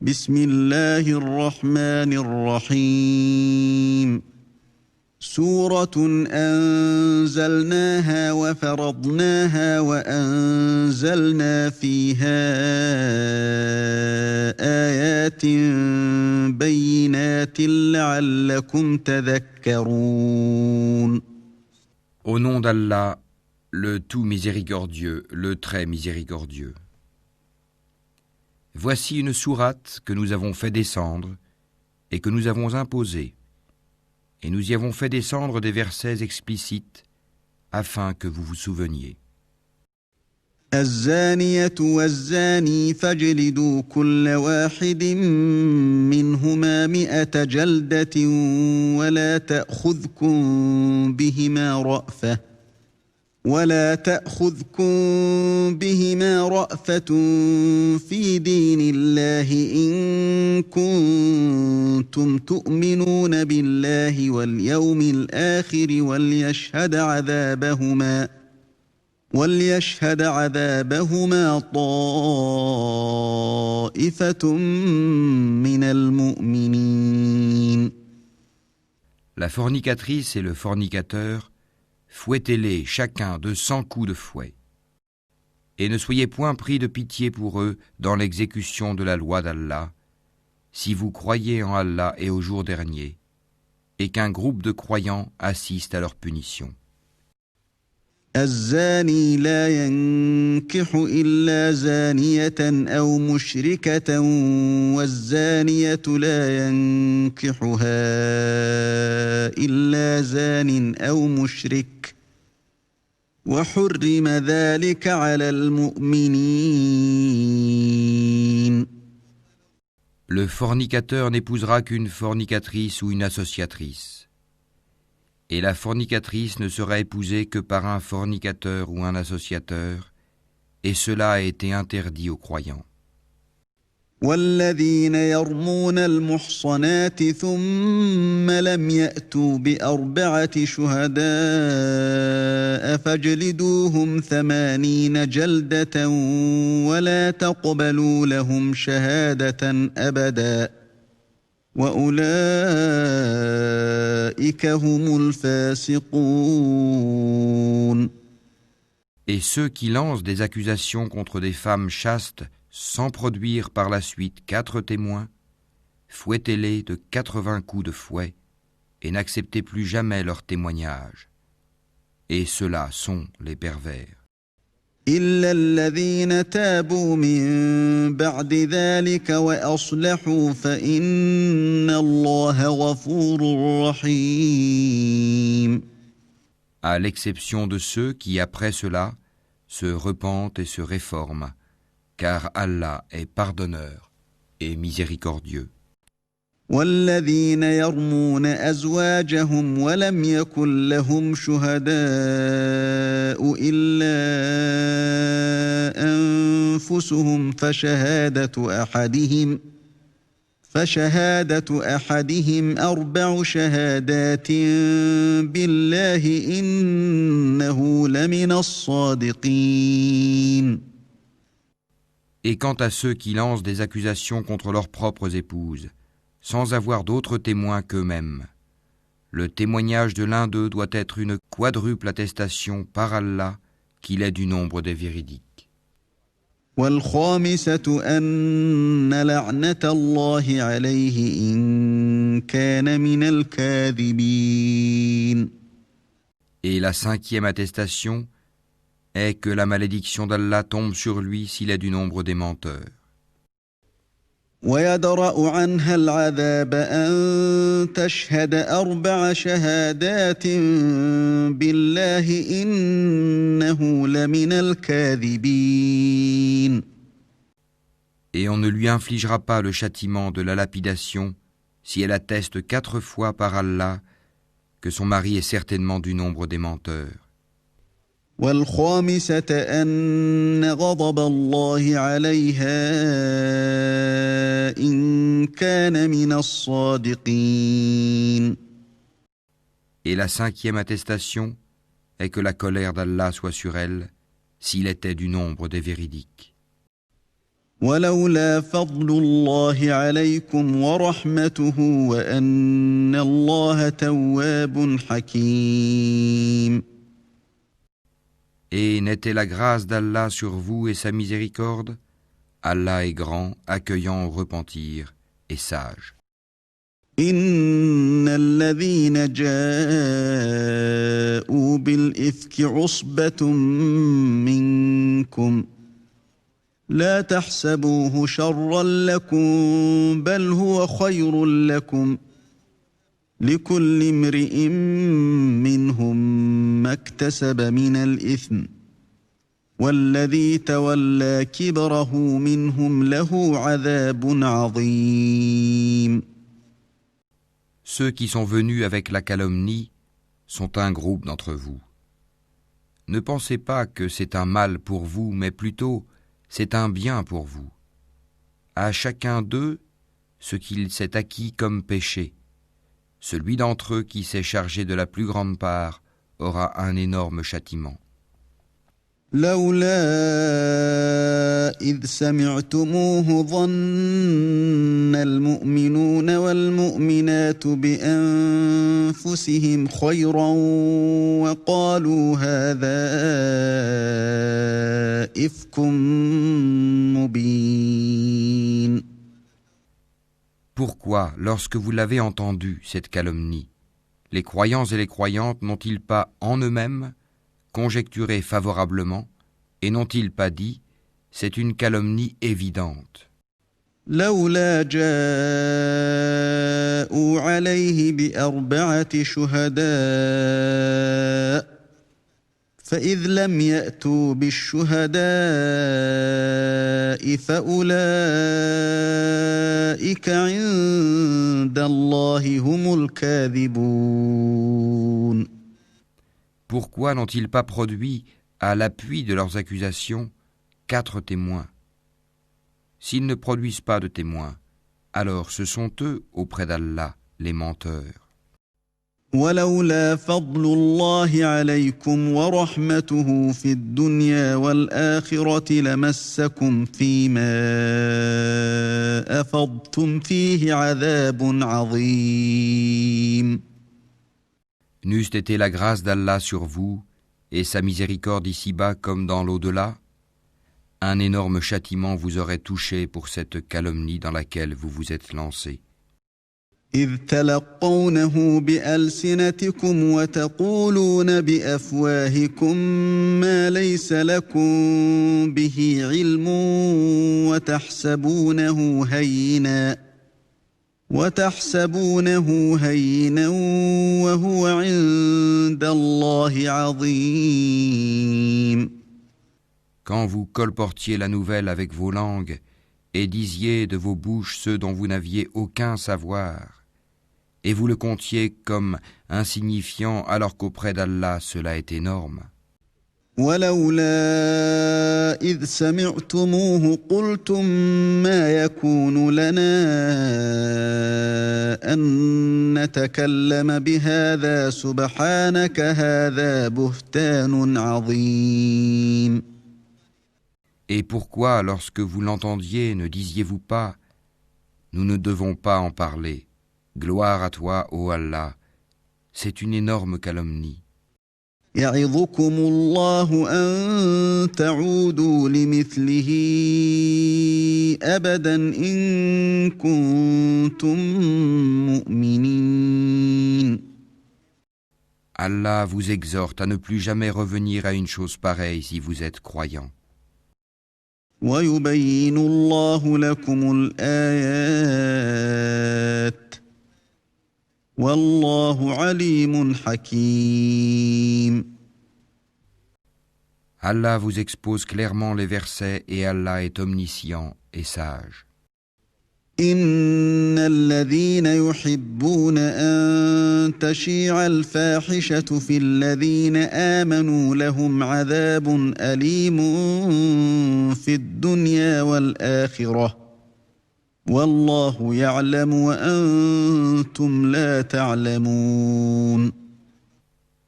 بسم الله الرحمن الرحيم سورة أنزلناها وفرضناها وأنزلنا فيها آيات بينات لعلكم تذكرون. Au nom d'Allah, le tout miséricordieux, le très miséricordieux. Voici une sourate que nous avons fait descendre et que nous avons imposée, et nous y avons fait descendre des versets explicites afin que vous vous souveniez. الزانية والزاني فاجلدوا كل واحد منهما 100 جلدة ولا تأخذكم بهما رأفة في دين الله إن كنتم تؤمنون بالله واليوم الآخر وليشهد عذابهما طائفة من المؤمنين. La fornicatrice et le fornicateur, fouettez-les chacun de 100 coups de fouet. Et ne soyez point pris de pitié pour eux dans l'exécution de la loi d'Allah, si vous croyez en Allah et au jour dernier, et qu'un groupe de croyants assiste à leur punition. الزاني لا ينكح إلا زانية أو مشركة والزانية لا ينكحها إلا زان أو مشرك وحرم ذلك على المؤمنين. Le fornicateur n'épousera qu'une fornicatrice ou une associatrice. Et la fornicatrice ne sera épousée que par un fornicateur ou un associateur, et cela a été interdit aux croyants. والذين يرمون المحصنات ثم لم يأتوا ب4 شهداء فاجلدوهم 80 جلدة ولا تقبلوا لهم شهادة أبدا وأولئك هم الفاسقون. Et ceux qui lancent des accusations contre des femmes chastes sans produire par la suite 4 témoins, fouettez-les de 80 coups de fouet et n'acceptez plus jamais leur témoignage. Et ceux-là sont les pervers. إلا الذين تابوا من بعد ذلك وأصلحوا فإن الله غفور رحيم. À l'exception de ceux qui, après cela, se repentent et se réforment, car Allah est pardonneur et miséricordieux. والذين يرمون أزواجهم ولم يكن لهم شهداء إلا أنفسهم فشهادة أحدهم 4 شهادات بالله إنه لمن الصادقين. Et quant à ceux qui lancent des accusations contre leurs propres épouses, sans avoir d'autres témoins qu'eux-mêmes, le témoignage de l'un d'eux doit être une quadruple attestation par Allah qu'il est du nombre des véridiques. والخامسة أن لعنة الله عليه إن كان من الكاذبين. Et la 5e attestation est que la malédiction d'Allah tombe sur lui s'il est du nombre des menteurs. ويدرأ عنها العذاب أن تشهد 4 شهادات بالله إنه لمن الكاذبين. Et on ne lui infligera pas le châtiment de la lapidation si elle atteste 4 fois par Allah que son mari est certainement du nombre des menteurs. والخامسة أن غضب الله عليها إن كان من الصادقين. Et la 5e attestation est que la colère d'Allah soit sur elle s'il était du nombre des véridiques. ولولا فضل الله عليكم ورحمته وأن الله تواب حكيم. Et n'était la grâce d'Allah sur vous et sa miséricorde? Allah est grand, accueillant au repentir et sage. إن الذين جاءوا بالإفك عصبة منكم لا تحسبوه شرا لكم بل هو خير لكم لكل امرئ منهم ما اكتسب من الإثم والذي تولى كبره منهم له عذاب عظيم. Ceux qui sont venus avec la calomnie sont un groupe d'entre vous. Ne pensez pas que c'est un mal pour vous, mais plutôt c'est un bien pour vous. À chacun d'eux, ce qu'il s'est acquis comme péché. Celui d'entre eux qui s'est chargé de la plus grande part aura un énorme châtiment. لولا إذ سمعتموه ظن المؤمنون والمؤمنات بأنفسهم خيرا وقالوا هذا إفك مبين. Pourquoi, lorsque vous l'avez entendu, cette calomnie, les croyants et les croyantes n'ont-ils pas en eux-mêmes conjecturé favorablement, et n'ont-ils pas dit « c'est une calomnie évidente » لولا جاءوا عليه بأربعة شهداء فإذ لم يأتوا بالشهداء فأولئك عند الله هم الكاذبون. Pourquoi n'ont-ils pas produit, à l'appui de leurs accusations, 4 témoins? S'ils ne produisent pas de témoins, alors ce sont eux, auprès d'Allah, les menteurs. ولولا فضل الله عليكم ورحمته في الدنيا والآخرة لمسكم فيما أفضتم فيه عذاب عظيم. N'eût été la grâce d'Allah sur vous et sa miséricorde ici-bas comme dans l'au-delà, un énorme châtiment vous aurait touché pour cette calomnie dans laquelle vous vous êtes lancé. إذ تلقونه بألسنتكم وتقولون بأفواهكم ما ليس لكم به علم وتحسبونه هينا وهو عند الله عظيم. Quand vous colportiez la nouvelle avec vos langues et disiez de vos bouches ceux dont vous n'aviez aucun savoir, et vous le comptiez comme insignifiant alors qu'auprès d'Allah cela est énorme. ولولا إذ سمعتموه قلتم ما يكون لنا أن نتكلم بهذا سبحانك هذا بهتان عظيم. Et pourquoi, lorsque vous l'entendiez, ne disiez-vous pas « Nous ne devons pas en parler. Gloire à toi, ô Allah. C'est une énorme calomnie. » يعظكم الله أن تعودوا لمثله أبدا إن كنتم مؤمنين. Allah vous exhorte à ne plus jamais revenir à une chose pareille si vous êtes croyant. ويبين الله لكم الآيات والله عليم حكيم. Allah vous expose clairement les versets et Allah est omniscient et sage. إن الذين يحبون أن تشيع الفاحشة في الذين آمنوا لهم عذاب أليم في الدنيا والآخرة والله يعلم وأنتم لا تعلمون.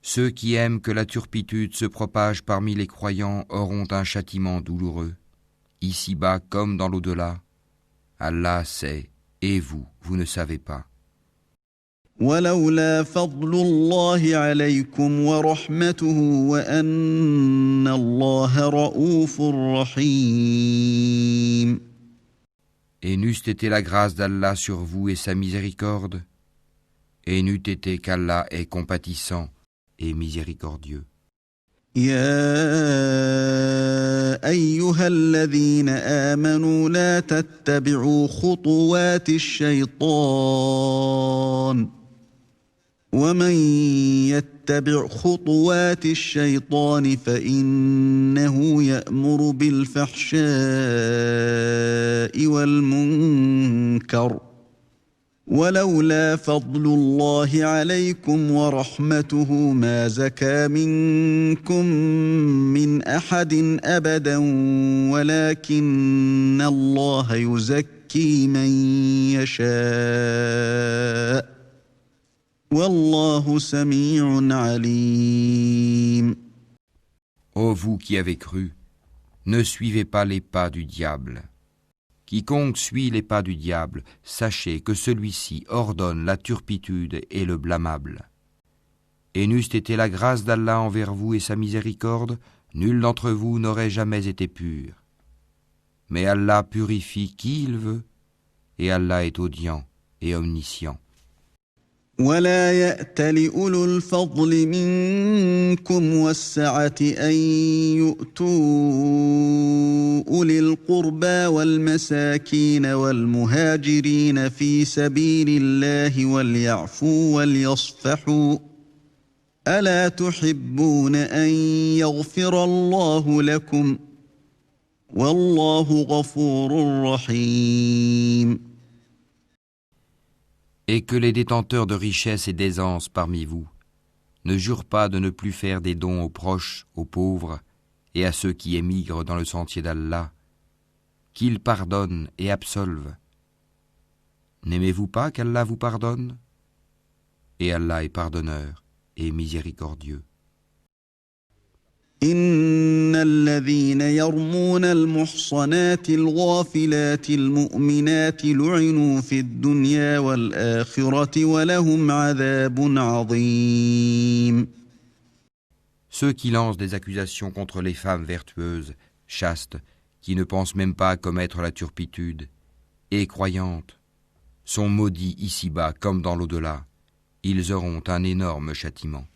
Ceux qui aiment que la turpitude se propage parmi les croyants auront un châtiment douloureux, ici-bas comme dans l'au-delà. Allah sait, et vous, vous ne savez pas. ولولا فضل الله عليكم ورحمته وأن الله رؤوف رحيم. Et n'eût été la grâce d'Allah sur vous et sa miséricorde, et n'eût été qu'Allah est compatissant et miséricordieux. يا أيها الذين آمنوا لا تتبعوا خطوات الشيطان ومن يتبع خطوات الشيطان فإنه يأمر بالفحشاء والمنكر ولولا فضل الله عليكم ورحمته ما زكى منكم من أحد أبدا ولكن الله يزكي من يشاء والله سميع عليم. Ô vous qui avez cru, ne suivez pas les pas du diable. Quiconque suit les pas du diable, sachez que celui-ci ordonne la turpitude et le blâmable. Et n'eût été la grâce d'Allah envers vous et sa miséricorde, nul d'entre vous n'aurait jamais été pur. Mais Allah purifie qui il veut, et Allah est audient et omniscient. ولا يأتل أولو الفضل منكم والسعة أن يؤتوا أولي القربى والمساكين والمهاجرين في سبيل الله وليعفوا وليصفحوا ألا تحبون أن يغفر الله لكم والله غفور رحيم. Et que les détenteurs de richesses et d'aisance parmi vous ne jurent pas de ne plus faire des dons aux proches, aux pauvres et à ceux qui émigrent dans le sentier d'Allah, qu'ils pardonnent et absolvent. N'aimez-vous pas qu'Allah vous pardonne ? Et Allah est pardonneur et miséricordieux. إن الذين يرمون المحصنات الغافلات المؤمنات لعنوا في الدنيا والآخرة ولهم عذاب عظيم. Ceux qui lancent des accusations contre les femmes vertueuses, chastes, qui ne pensent même pas à commettre la turpitude, et croyantes, sont maudits ici-bas comme dans l'au-delà. Ils auront un énorme châtiment.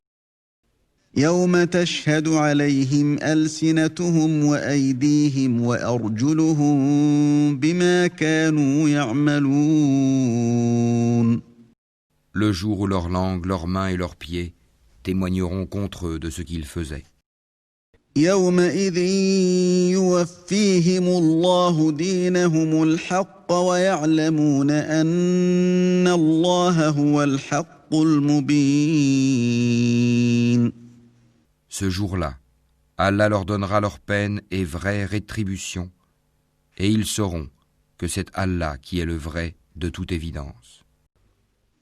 يوم تشهد عليهم ألسنتهم وأيديهم وأرجلهم بما كانوا يعملون. Le jour où leurs langues, leurs mains et leurs pieds témoigneront contre eux de ce qu'ils faisaient. يومئذ يوفيهم الله دينهم الحق ويعلمون أن الله هو الحق المبين. Ce jour-là, Allah leur donnera leur peine et vraie rétribution, et ils sauront que c'est Allah qui est le vrai de toute évidence.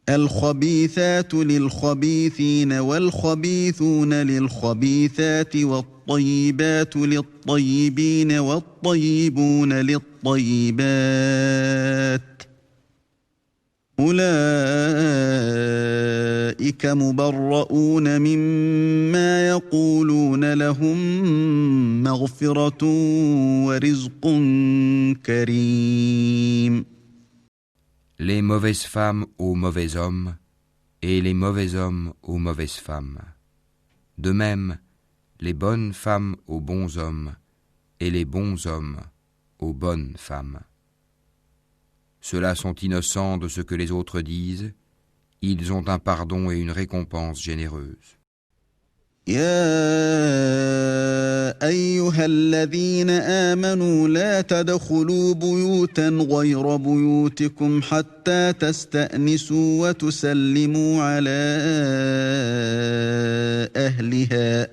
الخبيثات للخبيثين والخبيثون للخبيثات والطيبات للطيبين والطيبون للطيبات أولئك مبرؤون مما يقولون لهم مغفرة ورزق كريم. Les mauvaises femmes aux mauvais hommes, et les mauvais hommes aux mauvaises femmes. De même, les bonnes femmes aux bons hommes, et les bons hommes aux bonnes femmes. Ceux-là sont innocents de ce que les autres disent, ils ont un pardon et une récompense généreuse. يا أيها الذين آمنوا لا تدخلوا بيوتا غير بيوتكم حتى تستأنسوا وتسلموا على أهلها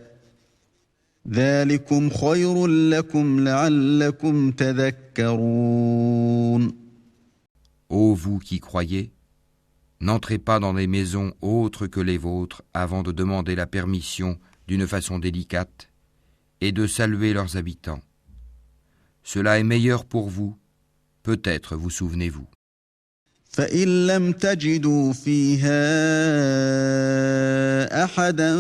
ذلكم خير لكم لعلكم تذكرون. Ô vous qui croyez, n'entrez pas dans des maisons autres que les vôtres avant de demander la permission d'une façon délicate et de saluer leurs habitants. Cela est meilleur pour vous, peut-être vous souvenez-vous. فإن لم تجدوا فيها أحدا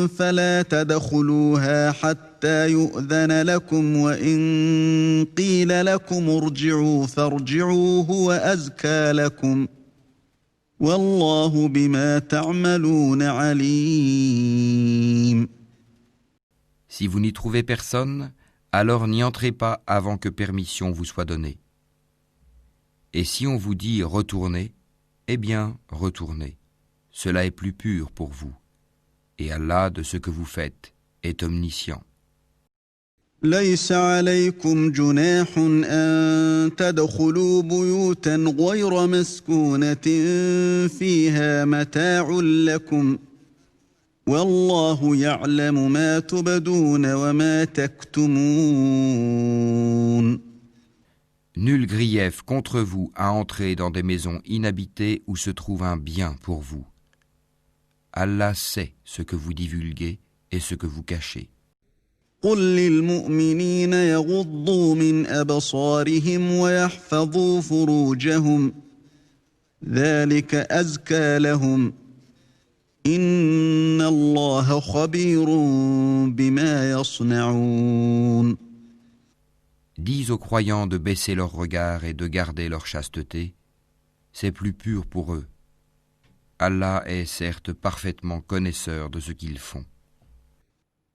فلا تدخلوها حتى يؤذن لكم وإن قيل لكم ارجعوا فارجعوا هو أزكى لكم والله بما تعملون عليم. Si vous n'y trouvez personne, alors n'y entrez pas avant que permission vous soit donnée. Et si on vous dit « retournez », eh bien, retournez. Cela est plus pur pour vous. Et Allah, de ce que vous faites, est omniscient. ليس عليكم جناح أن تدخلوا بيوتا غير مسكونة فيها متاع لكم والله يعلم ما تبدون وما تكتمون. Nul grief contre vous à entrer dans des maisons inhabitées où se trouve un bien pour vous. Allah sait ce que vous divulguez et ce que vous cachez. قل للمؤمنين يغضوا من أبصارهم ويحفظوا فروجهم ذلك أزكى لهم إن الله خبير بما يصنعون. Dis aux croyants de baisser leur regard et de garder leur chasteté, c'est plus pur pour eux. Allah est certes parfaitement connaisseur de ce qu'ils font.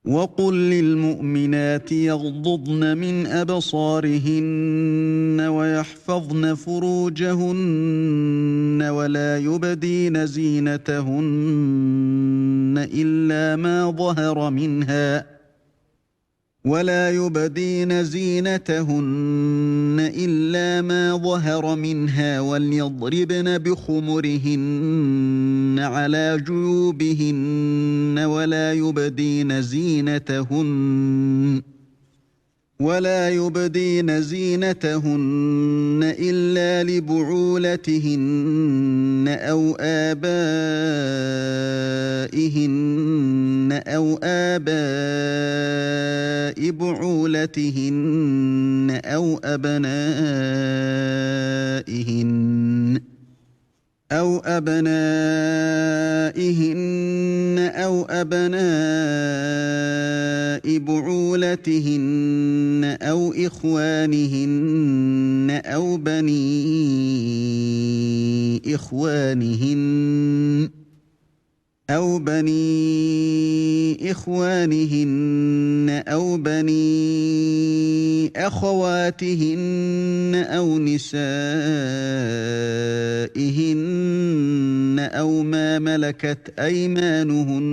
وقل للمؤمنات يغضضن من أبصارهن ويحفظن فروجهن ولا يبدين زينتهن إلا ما ظهر منها وليضربن بخمرهن على جيوبهن ولا يبدين زينتهن إلا لبعولتهن أو آبائهن أو آباء بعولتهن أو أبنائهن أو أبناء بعولتهن أو إخوانهن أو بني إخوانهن أو بني أخواتهن أو نسائهن أو ما ملكت أيمانهن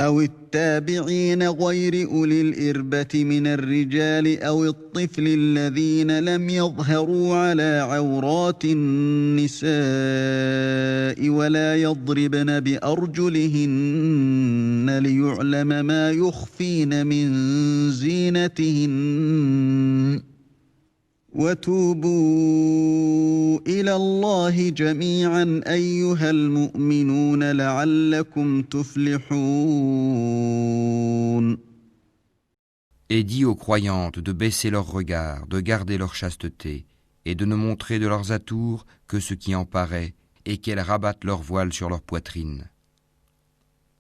أو التابعين غير أولي الإربة من الرجال أو الطفل الذين لم يظهروا على عورات النساء ولا يضربن بأرجلهن ليعلم ما يخفين من زينتهن وتوبوا إلى الله جميعا أيها المؤمنون لعلكم تفلحون. Et dis aux croyantes de baisser leur regard, de garder leur chasteté, et de ne montrer de leurs atours que ce qui en paraît, et qu'elles rabattent leur voile sur leur poitrine.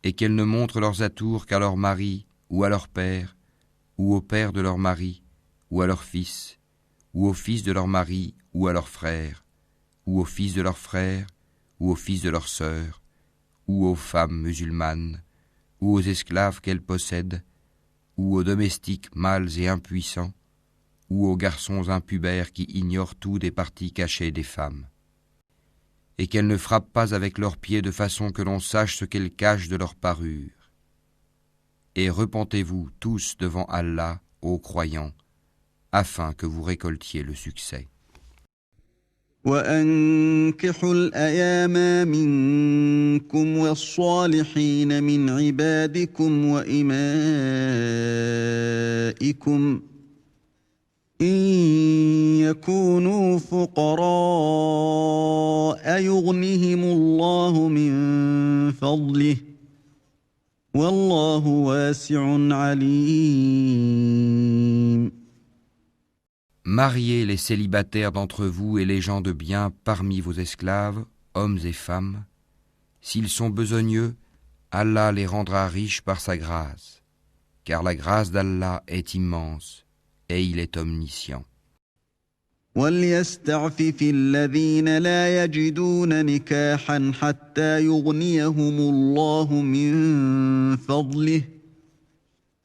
Et qu'elles ne montrent leurs atours qu'à leur mari, ou à leur père, ou au père de leur mari, ou à leur fils, ou au fils de leur mari, ou à leur frère, ou au fils de leur frère, ou au fils de leur sœur, ou aux femmes musulmanes, ou aux esclaves qu'elles possèdent, ou aux domestiques mâles et impuissants, ou aux garçons impubères qui ignorent tout des parties cachées des femmes. Et qu'elles ne frappent pas avec leurs pieds de façon que l'on sache ce qu'elles cachent de leur parure. Et repentez-vous tous devant Allah, ô croyants, afin que vous récoltiez le succès. وأنكحوا الأيام منكم والصالحين من عبادكم وإمائكم إن يكونوا فقراء يغنهم الله من فضله والله واسع عليم. Mariez les célibataires d'entre vous et les gens de bien parmi vos esclaves, hommes et femmes. S'ils sont besogneux, Allah les rendra riches par sa grâce, car la grâce d'Allah est immense et il est omniscient. وليستعفف الذين لا يجدون نكاحا حتى يغنيهم الله من فضله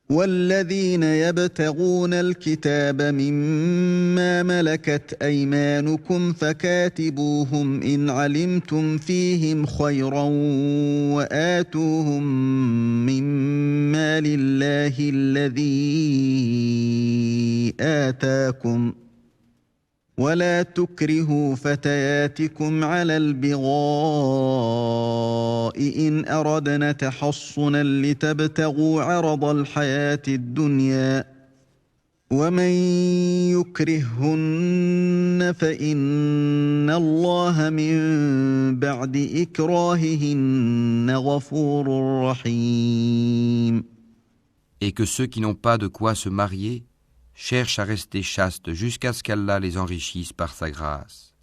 والذين يبتغون الكتاب مما ملكت أيمانكم فكاتبوهم إن علمتم فيهم خيرا وآتوهم مما لله الذي آتاكم ولا تكرهوا فتياتكم على البغاء إن أردنا تحصنا لتبتغوا عرض الحياة الدنيا ومن يكرههن فإن الله من بعد إكراههن غفور رحيم. Et que ceux qui n'ont pas de quoi se marier cherchent à rester chastes jusqu'à ce qu'Allah les enrichisse par sa grâce.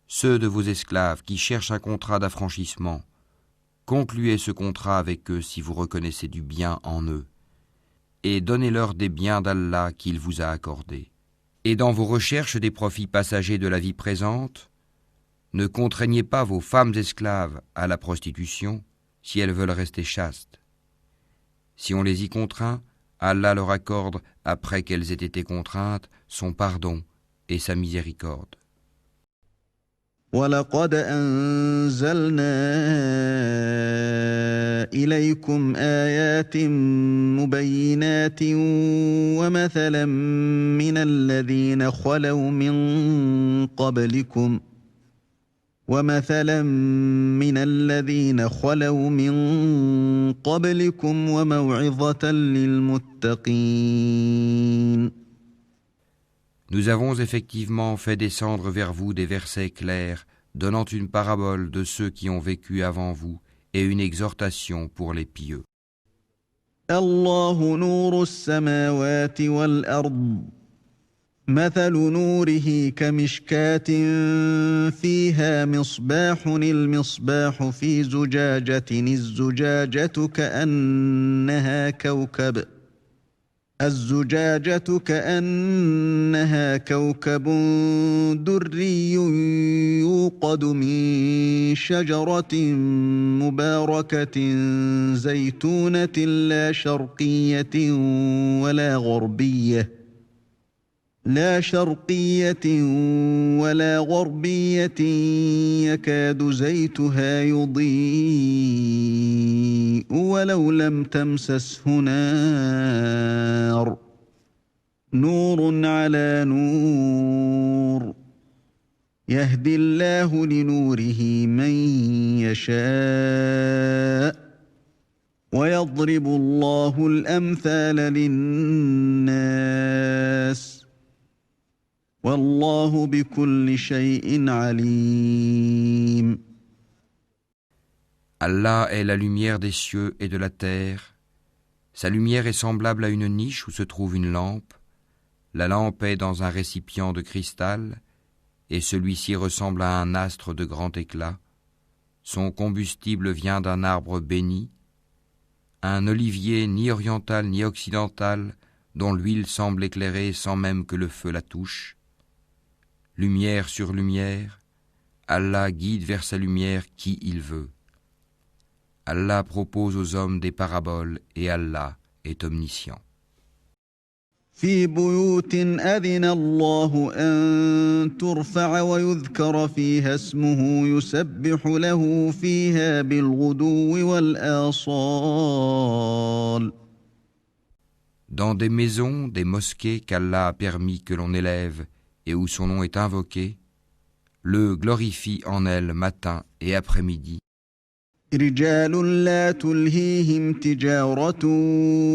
Ceux de vos esclaves qui cherchent un contrat d'affranchissement, concluez ce contrat avec eux si vous reconnaissez du bien en eux, et donnez-leur des biens d'Allah qu'il vous a accordés. Et dans vos recherches des profits passagers de la vie présente, ne contraignez pas vos femmes esclaves à la prostitution si elles veulent rester chastes. Si on les y contraint, Allah leur accorde, après qu'elles aient été contraintes, son pardon et sa miséricorde. وَلَقَدْ أَنزَلْنَا إِلَيْكُمْ آيَاتٍ مُبَيِّنَاتٍ وَمَثَلًا مِّنَ الَّذِينَ خَلَوْا مِن قَبْلِكُمْ وَمَوْعِظَةً لِّلْمُتَّقِينَ. Nous avons effectivement fait descendre vers vous des versets clairs, donnant une parabole de ceux qui ont vécu avant vous et une exhortation pour les pieux. الله نور السماوات والأرض مثل نوره كمشكاة فيها مصباح المصباح في زجاجة الزجاجة كأنها كوكب دري يوقد من شجرة مباركة زيتونة لا شرقية ولا غربية يكاد زيتها يضيء ولو لم تمسسه نار نور على نور يهدي الله لنوره من يشاء ويضرب الله الأمثال للناس والله بكل شيء عليم. Allah est la lumière des cieux et de la terre. Sa lumière est semblable à une niche où se trouve une lampe. La lampe est dans un récipient de cristal, et celui-ci ressemble à un astre de grand éclat. Son combustible vient d'un arbre béni, un olivier ni oriental ni occidental, dont l'huile semble éclairer sans même que le feu la touche. Lumière sur lumière, Allah guide vers sa lumière qui il veut. Allah propose aux hommes des paraboles et Allah est omniscient. في بيوت أذن الله أن ترفع ويذكر فيها اسمه يسبح له فيها بالغدو والآصال. Dans des maisons, des mosquées qu'Allah a permis que l'on élève et où son nom est invoqué, le glorifie en elles matin et après-midi. رجال لا تلهيهم تجارة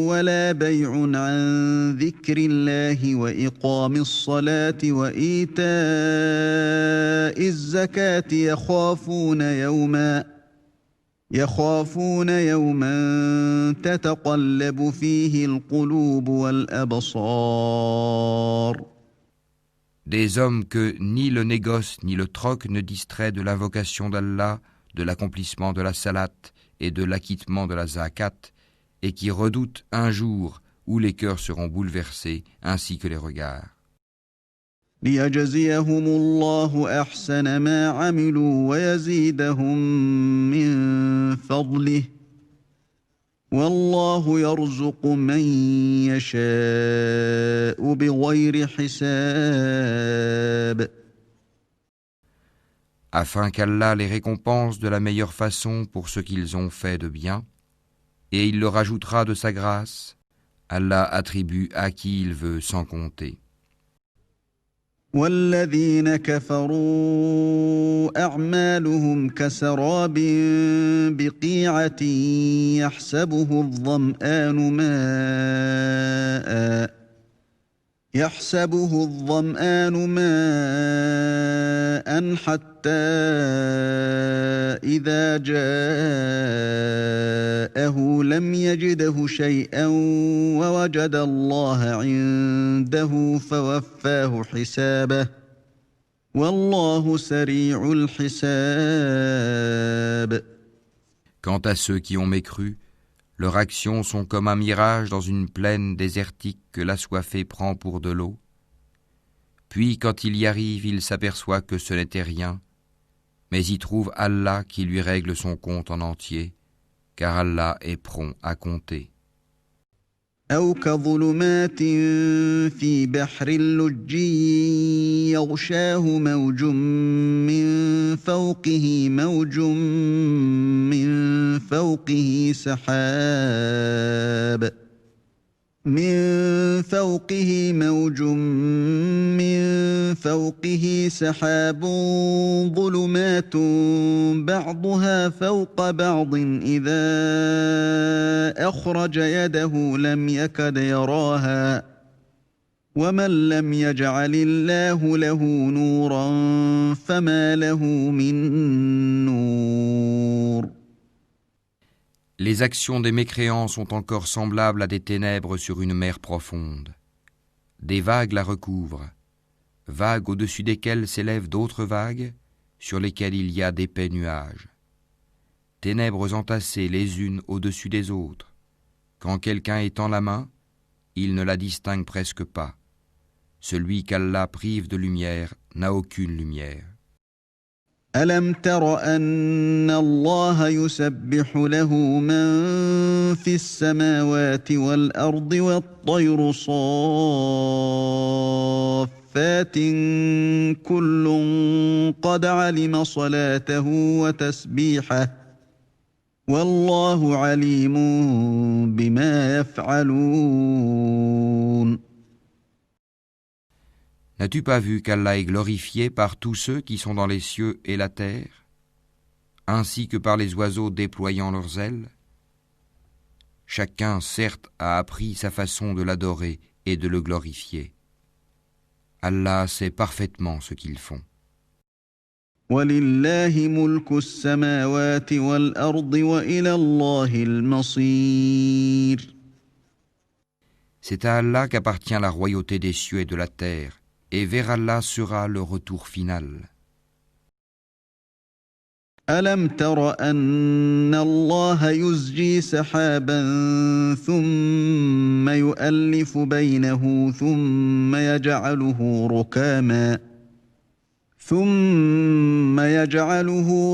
ولا بيع عن ذكر الله وإقام الصلاة وإيتاء الزكاة يخافون يوما تتقلب فيه القلوب والأبصار. Des hommes que ni le négoce ni le troc ne distrait de l'invocation d'Allah, de l'accomplissement de la salate et de l'acquittement de la zakat, et qui redoutent un jour où les cœurs seront bouleversés ainsi que les regards. ليجزيهم الله أحسن ما عملوا ويزيدهم من فضله والله يرزق من يشاء بغير حساب. Afin qu'Allah les récompense de la meilleure façon pour ce qu'ils ont fait de bien, et il leur ajoutera de sa grâce, Allah attribue à qui il veut sans compter. والذين كفروا أعمالهم كسراب بقيعة يحسبه الظمآن ماء حتى إذا جاءه لم يجده شيئا ووجد الله عنده فوفاه حسابه والله سريع الحساب. Quant à ceux qui ont mécru, leurs actions sont comme un mirage dans une plaine désertique que l'assoiffé prend pour de l'eau. Puis quand il y arrive, il s'aperçoit que ce n'était rien, mais y trouve Allah qui lui règle son compte en entier, car Allah est prompt à compter. أو كظلمات في بحر لجي يغشاه موج من فوقه موج من فوقه سحاب ظلمات بعضها فوق بعض إذا أخرج يده لم يكد يراها ومن لم يجعل الله له نورا فما له من نور. Les actions des mécréants sont encore semblables à des ténèbres sur une mer profonde. Des vagues la recouvrent, vagues au-dessus desquelles s'élèvent d'autres vagues, sur lesquelles il y a d'épais nuages. Ténèbres entassées les unes au-dessus des autres. Quand quelqu'un étend la main, il ne la distingue presque pas. Celui qu'Allah prive de lumière n'a aucune lumière. ألم تر أن الله يسبح له من في السماوات والأرض والطير صافات كل قد علم صلاته وتسبيحه والله عليم بما يفعلون. N'as-tu pas vu qu'Allah est glorifié par tous ceux qui sont dans les cieux et la terre, ainsi que par les oiseaux déployant leurs ailes? Chacun, certes, a appris sa façon de l'adorer et de le glorifier. Allah sait parfaitement ce qu'ils font. وَلِلَّهِ مُلْكُ السَّمَاوَاتِ وَالْأَرْضِ وَإِلَى اللَّهِ الْمَصِيرُ. C'est à Allah qu'appartient la royauté des cieux et de la terre, et vers Allah sera le retour final. ألم تر أن الله يزجي سحابا ثم يؤلف بينه ثم يجعله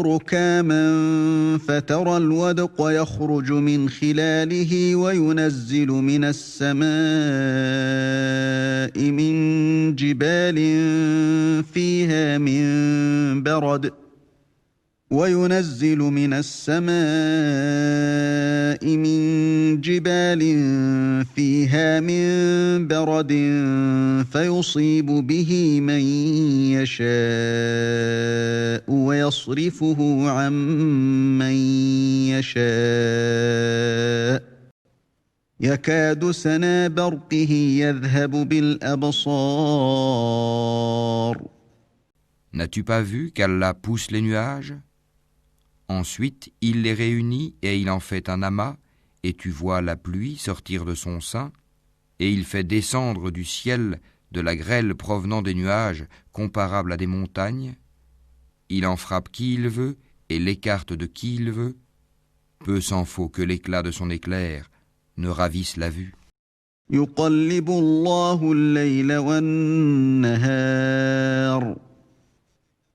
ركاما فترى الودق يخرج من خلاله وينزل من السماء من جبال فيها من برد فيصيب به من يشاء ويصرفه عن من يشاء يكاد سنا برقه يذهب بالأبصار. N'as-tu pas vu qu'Allah pousse les nuages? Ensuite, il les réunit et il en fait un amas, et tu vois la pluie sortir de son sein, et il fait descendre du ciel de la grêle provenant des nuages comparables à des montagnes. Il en frappe qui il veut et l'écarte de qui il veut. Peu s'en faut que l'éclat de son éclair ne ravisse la vue. يقلب الله الليل والنهار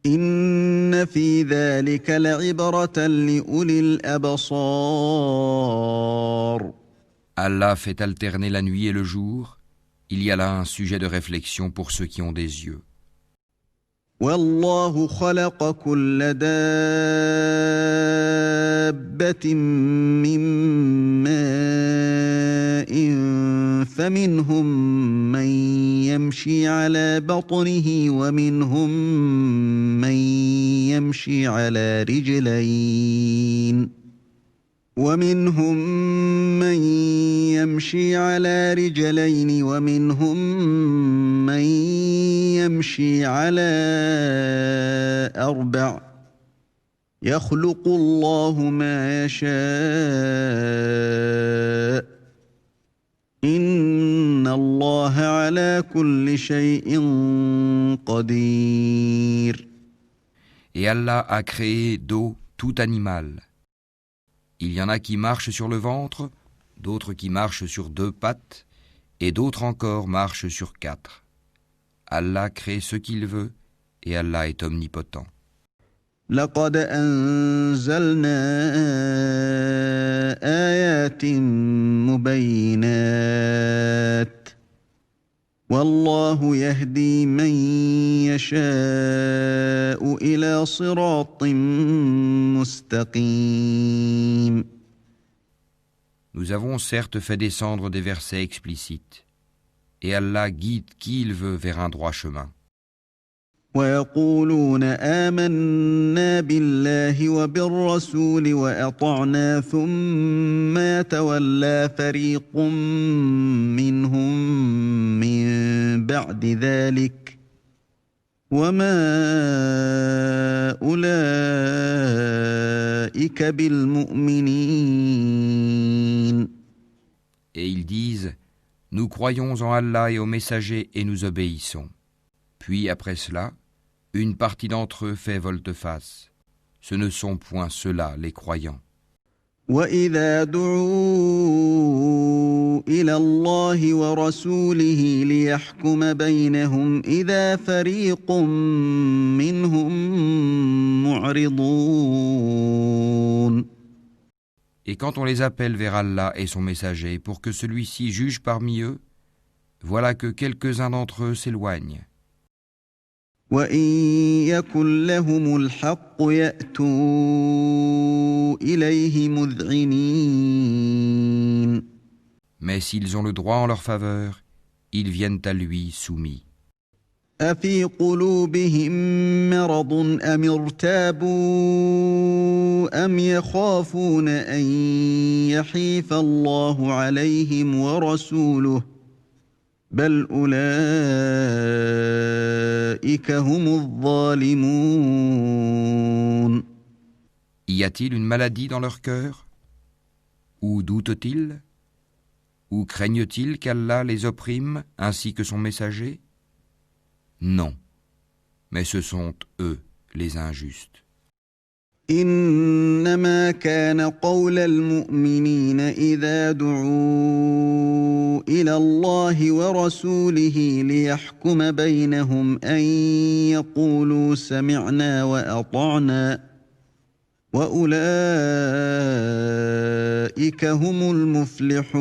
إن في ذلك لعبرة لأولي الأبصار. Allah fait alterner la nuit et le jour. Il y a là un sujet de réflexion pour ceux qui ont des yeux. والله خلق كل دابة من ماء فمنهم من يمشي على بطنه ومنهم من يمشي على رجلين ومنهم من يمشي على أربع يخلق الله ما يشاء إن الله على كل شيء قدير. Et Allah a créé d'eau tout animal. Il y en a qui marchent sur le ventre, d'autres qui marchent sur 2 pattes, et d'autres encore marchent sur 4. Allah crée ce qu'il veut, et Allah est omnipotent. لقد أنزلنا آيات مبينات والله يهدي من يشاء إلى صراط مستقيم. Nous avons certes fait descendre des versets explicites, et Allah guide qui il veut vers un droit chemin. ويقولون آمنا بالله وبالرسول وأطعنا ثم يتولى فريق منهم من بعد ذلك وما أولئك بالمؤمنين. Et ils disent, nous croyons en Allah et aux messagers et nous obéissons. Puis après cela, une partie d'entre eux fait volte-face. Ce ne sont point ceux-là les croyants. وَإِذَا دُعُوا إِلَى اللَّهِ وَرَسُولِهِ لِيَحْكُمَ بَيْنَهُمْ إِذَا فَرِيقٌ مِّنْهُمْ مُعْرِضُونَ. Et quand on les appelle vers Allah et son messager pour que celui-ci juge parmi eux, voilà que quelques-uns d'entre eux s'éloignent. وَإِن يَكُن لَّهُمُ الْحَقُّ يَأْتُوا إِلَيْهِ مُذْعِنِينَ. Mais s'ils ont le droit en leur faveur, ils viennent à lui soumis. أَفِي قُلُوبِهِم مَّرَضٌ أَمِ ارْتَابُوا أَمْ يَخَافُونَ أَن يَحِيفَ اللَّهُ عَلَيْهِمْ وَرَسُولُهُ بل أولئك هم الظالمون. Y a-t-il une maladie dans leur cœur? Ou doutent-ils? Ou craignent-ils qu'Allah les opprime ainsi que son messager? Non, mais ce sont eux les injustes. إنما كان قول المؤمنين إذا دعوا إلى الله ورسوله ليحكم بينهم أن يقولوا سمعنا وأطعنا وأولئك هم المفلحون.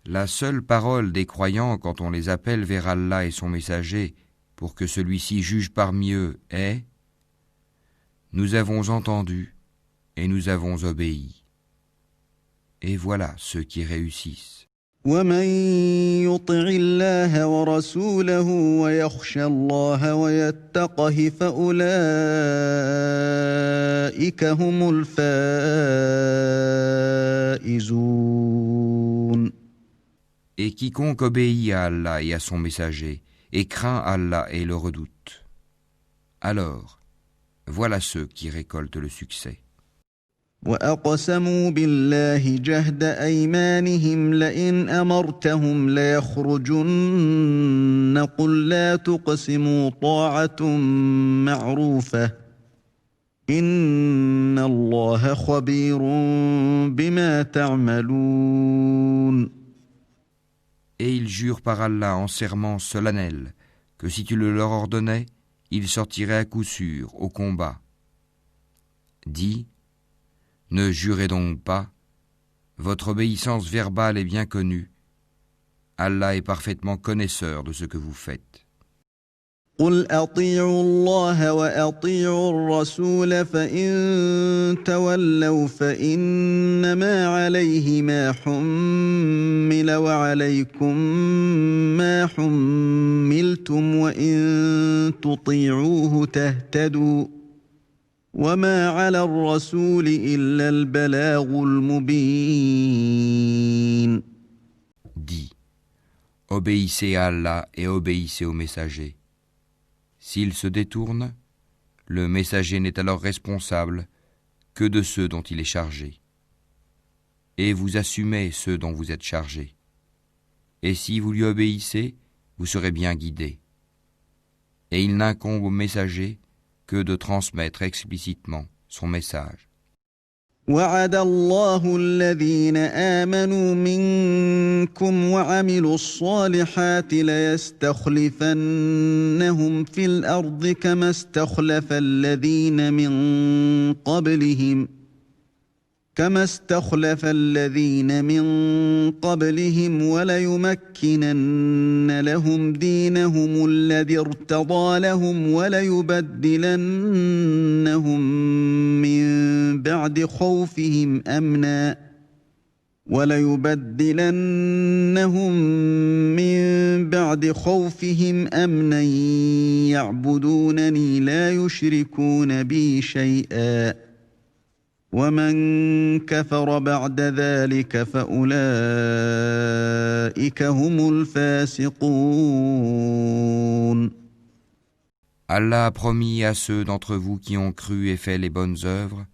La seule parole des croyants quand on les appelle vers Allah et son messager pour que celui-ci juge parmi eux est « Nous avons entendu et nous avons obéi. » Et voilà ceux qui réussissent. ومن يطع الله ورسوله ويخشى الله ويتقه فأولئك هم الفائزون. Et quiconque obéit à Allah et à son messager et craint Allah et le redoute, alors Voilà ceux qui récoltent le succès. وأقسموا بالله جهد أيمانهم لئن أمرتهم ليخرجن قل لا تقسموا طاعة معروفة إن الله خبير بما تعملون. Et ils jurent par Allah en serment solennel que si tu le leur ordonnais, ils sortiraient à coup sûr au combat. Dis, ne jurez donc pas, votre obéissance verbale est bien connue. Allah est parfaitement connaisseur de ce que vous faites. قل أطيعوا الله وأطيعوا الرسول فإن تولوا فإنما عليه ما حمل وعليكم ما حملتم وإن تطيعوه تهتدوا وما على الرسول إلا البلاغ المبين. Dis, obéissez à Allah et obéissez au messager. S'il se détourne, le messager n'est alors responsable que de ceux dont il est chargé. Et vous assumez ceux dont vous êtes chargés. Et si vous lui obéissez, vous serez bien guidés. Et il n'incombe au messager que de transmettre explicitement son message. وعد الله الذين آمنوا منكم وعملوا الصالحات ليستخلفنهم في الأرض كما استخلف الذين من قبلهم وليمكنن لهم دينهم الذي ارتضى لهم وليبدلنهم من بعد خوفهم أمنا يعبدونني لا يشركون بي شيئا ومن كفر بعد ذلك فأولئك هم الفاسقون. Allah a promis à ceux d'entre vous qui ont cru et fait les bonnes œuvres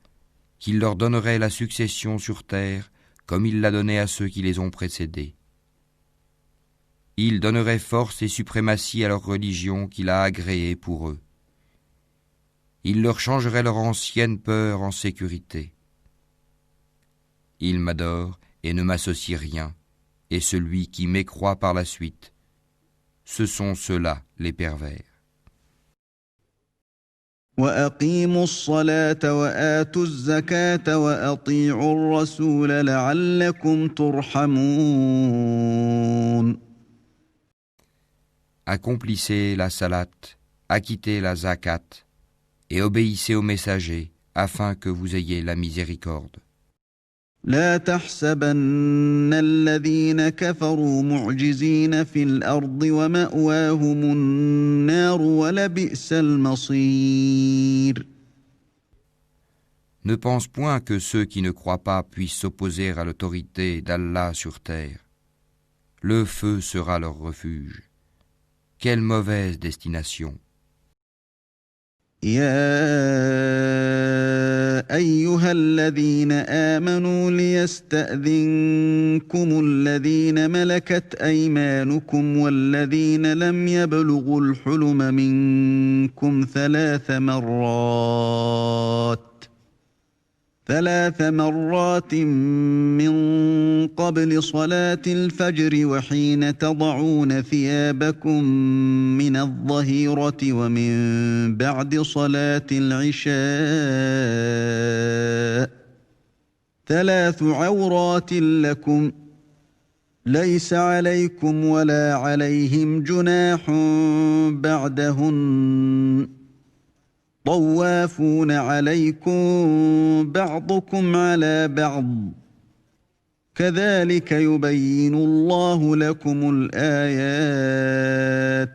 qu'il leur donnerait la succession sur terre comme il l'a donné à ceux qui les ont précédés. Il donnerait force et suprématie à leur religion qu'il a agréée pour eux. Il leur changerait leur ancienne peur en sécurité. Ils m'adorent et ne m'associent rien, et celui qui mécroit par la suite, ce sont ceux-là les pervers. وأقيموا الصلاة وآتوا الزكاة وأطيعوا الرسول لعلكم ترحمون. Accomplissez la salat, acquittez la zakat, et obéissez aux messagers, afin que vous ayez la miséricorde. لا تحسبن الذين كفروا معجزين في الأرض ومأواهم النار ولبئس المصير. Ne pense point que ceux qui ne croient pas puissent s'opposer à l'autorité d'Allah sur terre. Le feu sera leur refuge. Quelle mauvaise destination! يا أيها الذين آمنوا ليستأذنكم الذين ملكت أيمانكم والذين لم يبلغوا الحلم منكم ثلاث مرات من قبل صلاة الفجر وحين تضعون ثيابكم من الظهيرة ومن بعد صلاة العشاء 3 عورات لكم ليس عليكم ولا عليهم جناح بعدهن طوافون عليكم بعضكم على بعض كذلك يبين الله لكم الآيات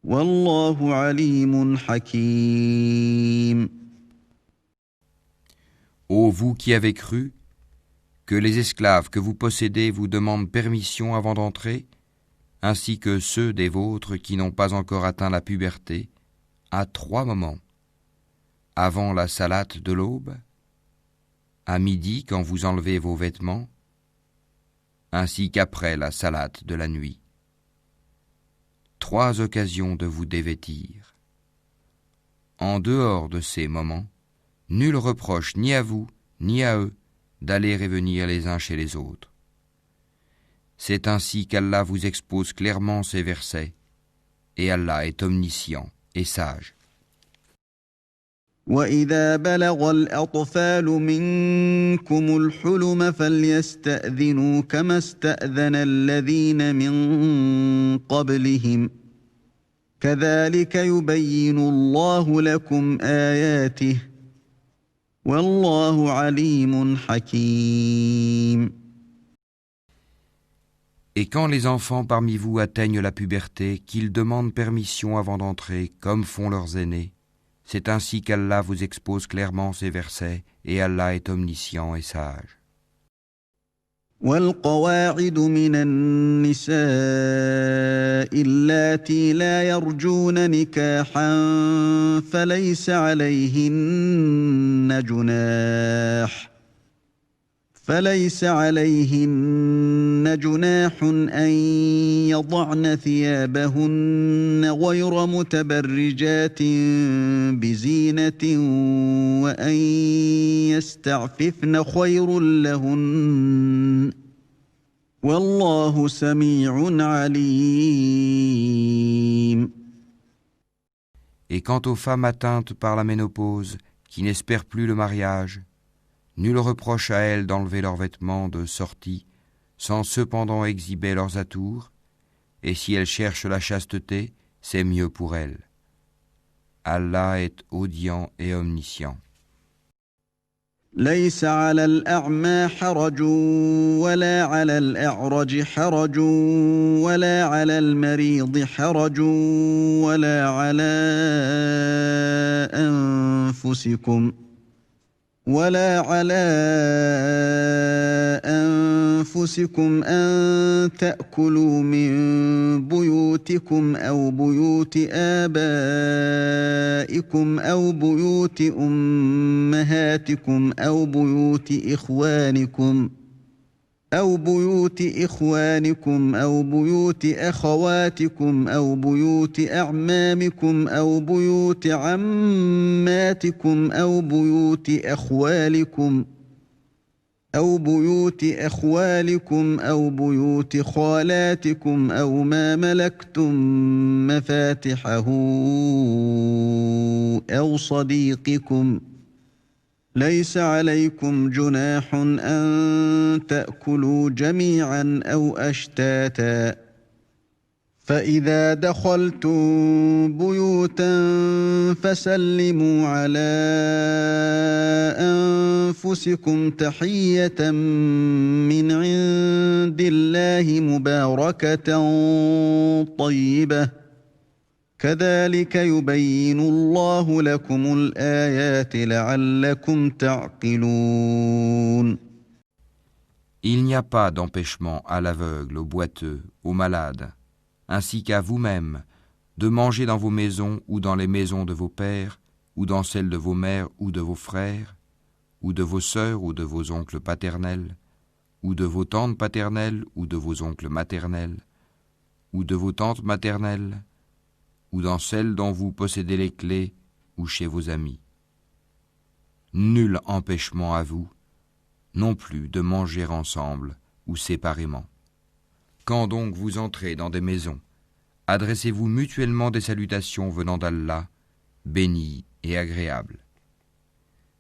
والله عليم حكيم. Ô vous qui avez cru, que les esclaves que vous possédez vous demandent permission avant d'entrer, ainsi que ceux des vôtres qui n'ont pas encore atteint la puberté, à 3 moments, avant la salate de l'aube, à midi quand vous enlevez vos vêtements, ainsi qu'après la salate de la nuit. 3 occasions de vous dévêtir. En dehors de ces moments, nul reproche ni à vous, ni à eux, d'aller et venir les uns chez les autres. C'est ainsi qu'Allah vous expose clairement ces versets, et Allah est omniscient et sage. وَإِذَا بَلَغَ الْأَطْفَالُ مِنكُمُ الْحُلُمَ فَلْيَسْتَأْذِنُوا كَمَا اسْتَأْذَنَ الَّذِينَ مِن قَبْلِهِمْ كَذَلِكَ يُبَيِّنُ اللَّهُ لَكُمْ آيَاتِهِ وَاللَّهُ عَلِيمٌ حَكِيمٌ. Et quand les enfants parmi vous atteignent la puberté, qu'ils demandent permission avant d'entrer, comme font leurs aînés, c'est ainsi qu'Allah vous expose clairement ces versets, et Allah est omniscient et sage. والقواعد من النساء اللاتي لا يرجون نكاحا فليس عليهن جناح أن يضعن ثيابهن غير متبرجات بزينة وأن يستعففن خير لهن والله سميع عليم. Et quant aux femmes atteintes par la ménopause, qui n'espèrent plus le mariage, nul reproche à elles d'enlever leurs vêtements de sortie, sans cependant exhiber leurs atours, et si elles cherchent la chasteté, c'est mieux pour elles. Allah est audient et omniscient. ليس على الأعمى حرج ولا على الأعرج حرج ولا على المريض حرج ولا على أنفسكم أن تأكلوا من بيوتكم أو بيوت آبائكم أو بيوت أمهاتكم أو بيوت إخوانكم أو بيوت أخواتكم أو بيوت أعمامكم أو بيوت عماتكم أو بيوت أخوالكم أو بيوت خالاتكم أو ما ملكتم مفاتحه أو صديقكم ليس عليكم جناح أن تأكلوا جميعا أو أشتاتا فإذا دخلتم بيوتا فسلموا على أنفسكم تحية من عند الله مباركة طيبة كذلك يبين الله لكم الآيات لعلكم تعقلون. Il n'y a pas d'empêchement à l'aveugle, au boiteux, au malade, ainsi qu'à vous-même, de manger dans vos maisons ou dans les maisons de vos pères, ou dans celles de vos mères ou de vos frères, ou de vos sœurs ou de vos oncles paternels, ou de vos tantes paternelles ou de vos oncles maternels, ou de vos tantes maternelles, ou dans celles dont vous possédez les clés, ou chez vos amis. Nul empêchement à vous, non plus de manger ensemble ou séparément. Quand donc vous entrez dans des maisons, adressez-vous mutuellement des salutations venant d'Allah, bénies et agréables.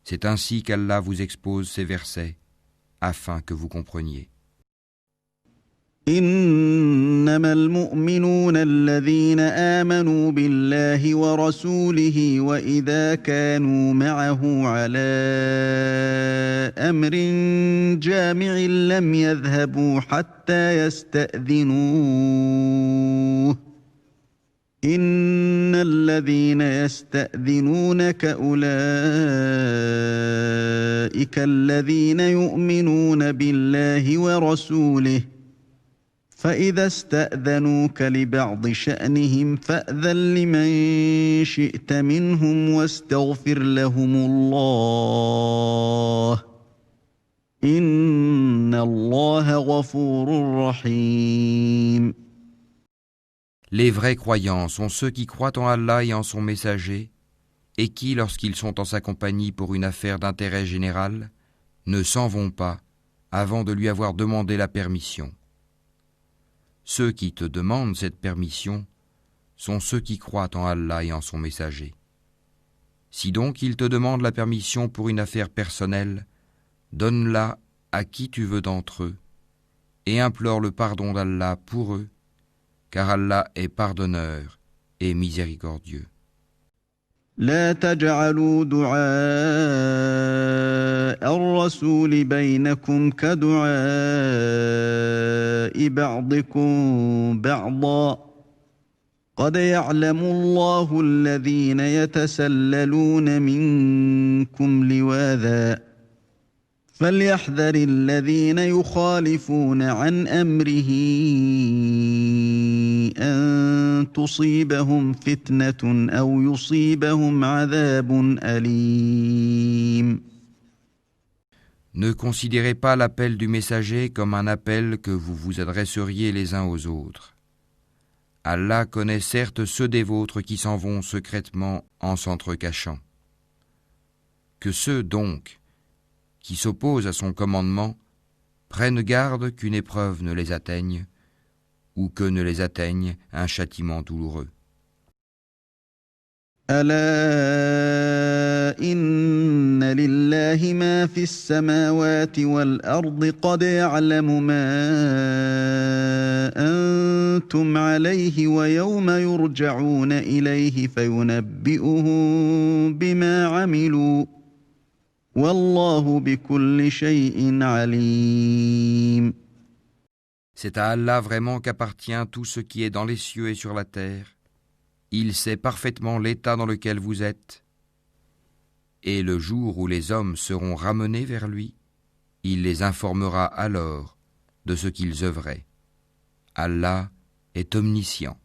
C'est ainsi qu'Allah vous expose ces versets, afin que vous compreniez. إنما المؤمنون الذين آمنوا بالله ورسوله وإذا كانوا معه على أمر جامع لم يذهبوا حتى يستأذنوه إن الذين يستأذنونك أولئك الذين يؤمنون بالله ورسوله فإذا استأذنوك لبعض شأنهم فأذن لمن شئت منهم واستغفر لهم الله إن الله غفور رحيم. Les vrais croyants sont ceux qui croient en Allah et en son messager, et qui, lorsqu'ils sont en sa compagnie pour une affaire d'intérêt général, ne s'en vont pas avant de lui avoir demandé la permission. Ceux qui te demandent cette permission sont ceux qui croient en Allah et en son messager. Si donc ils te demandent la permission pour une affaire personnelle, donne-la à qui tu veux d'entre eux, et implore le pardon d'Allah pour eux, car Allah est pardonneur et miséricordieux. لا تجعلوا دعاء الرسول بينكم كدعاء بعضكم بعضا قد يعلم الله الذين يتسللون منكم لواذا فليحذر الذين يخالفون عن أمره أن تصيبهم فتنة أو يصيبهم عذاب أليم. Ne considérez pas l'appel du messager comme un appel que vous vous adresseriez les uns aux autres. Allah connaît certes ceux des vôtres qui s'en vont secrètement en s'entrecachant. Que ceux donc qui s'opposent à son commandement prennent garde qu'une épreuve ne les atteigne ou que ne les atteigne un châtiment douloureux. ألا إن لله ما في السماوات والأرض قد يعلم ما أنتم عليه ويوم يرجعون إليه فينبئهم بما عملوا والله بكل شيء عليم. C'est à Allah vraiment qu'appartient tout ce qui est dans les cieux et sur la terre. Il sait parfaitement l'état dans lequel vous êtes. Et le jour où les hommes seront ramenés vers lui, il les informera alors de ce qu'ils œuvraient. Allah est omniscient.